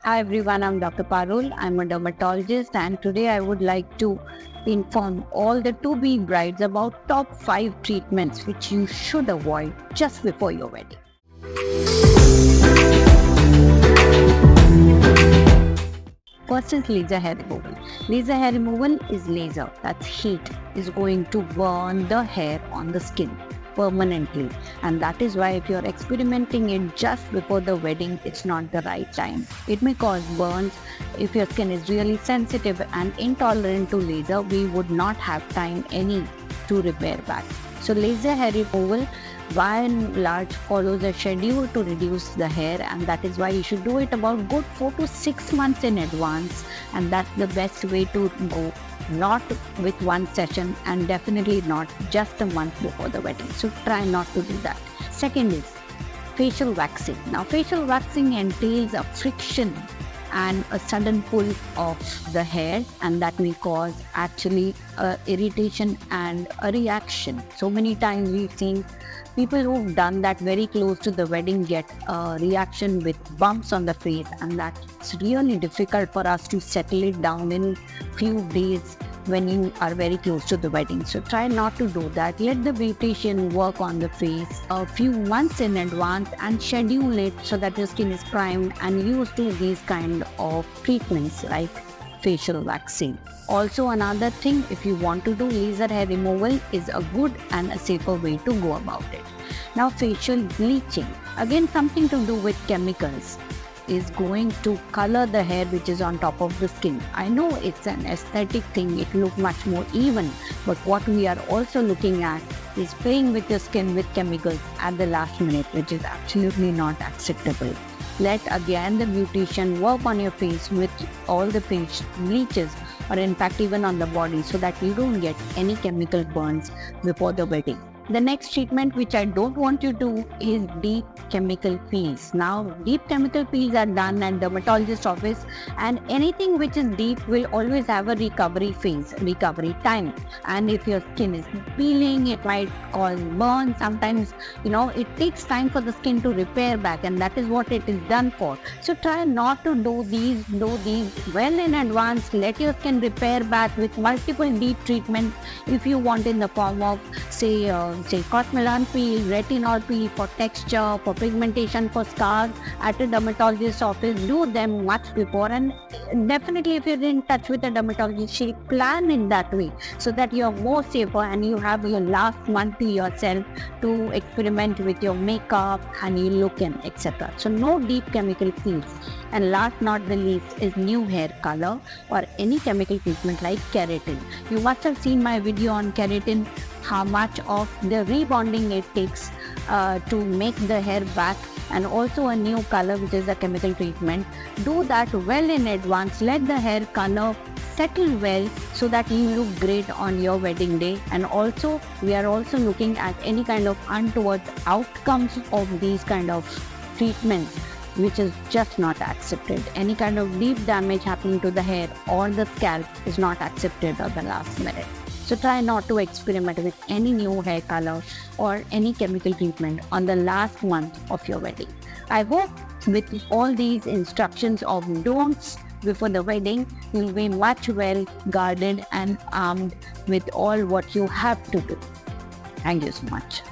Hi everyone, I'm Dr. Parul. I'm a dermatologist and today I would like to inform all the to-be brides about top 5 treatments which you should avoid just before your wedding. First is laser hair removal. Laser hair removal is laser, that's heat, is going to burn the hair on the skin permanently, and that is why if you're experimenting it just before the wedding, it's not the right time. It may cause burns. If your skin is really sensitive and intolerant to laser, we would not have time any to repair back. So laser hair removal by and large follows a schedule to reduce the hair, and that is why you should do it about good 4 to 6 months in advance, and that's the best way to go, not with one session and definitely not just a month before the wedding. So try not to do that. Second is facial waxing. Now facial waxing entails a friction and a sudden pull of the hair, and that may cause actually irritation and a reaction. So many times we've seen people who've done that very close to the wedding get a reaction with bumps on the face, and that's really difficult for us to settle it down in few days when you are very close to the wedding. So try not to do that. Let the beautician work on the face a few months in advance and schedule it so that your skin is primed and used to these kind of treatments like facial waxing. Also, another thing, if you want to do laser hair removal, is a good and a safer way to go about it. Now facial bleaching, again something to do with chemicals, is going to color the hair which is on top of the skin. I know it's an aesthetic thing, it looks much more even, but what we are also looking at is playing with your skin with chemicals at the last minute, which is absolutely not acceptable. Let again the beautician work on your face with all the face bleaches, or in fact even on the body, so that you don't get any chemical burns before the wedding. The next treatment which I don't want you to do is deep chemical peels. Now deep chemical peels are done at dermatologist office, and anything which is deep will always have a recovery phase, recovery time. And if your skin is peeling, it might cause burns. Sometimes, it takes time for the skin to repair back, and that is what it is done for. So try not to do these well in advance. Let your skin repair back with multiple deep treatment if you want, in the form of say Cosmelan peel, retinol peel for texture, for pigmentation, for scars at a dermatologist's office. Do them much before, and definitely if you're in touch with a dermatologist, she'll plan in that way so that you're more safer and you have your last month to yourself to experiment with your makeup and you look in, etc. So no deep chemical peels. And last not the least is new hair color or any chemical treatment like keratin. You must have seen my video on keratin, how much of the rebonding it takes to make the hair back, and also a new color which is a chemical treatment. Do that well in advance. Let the hair color settle well so that you look great on your wedding day. And also we are also looking at any kind of untoward outcomes of these kind of treatments, which is just not accepted. Any kind of deep damage happening to the hair or the scalp is not accepted at the last minute. So try not to experiment with any new hair color or any chemical treatment on the last month of your wedding. I hope with all these instructions of don'ts before the wedding, you'll be much well guarded and armed with all what you have to do. Thank you so much.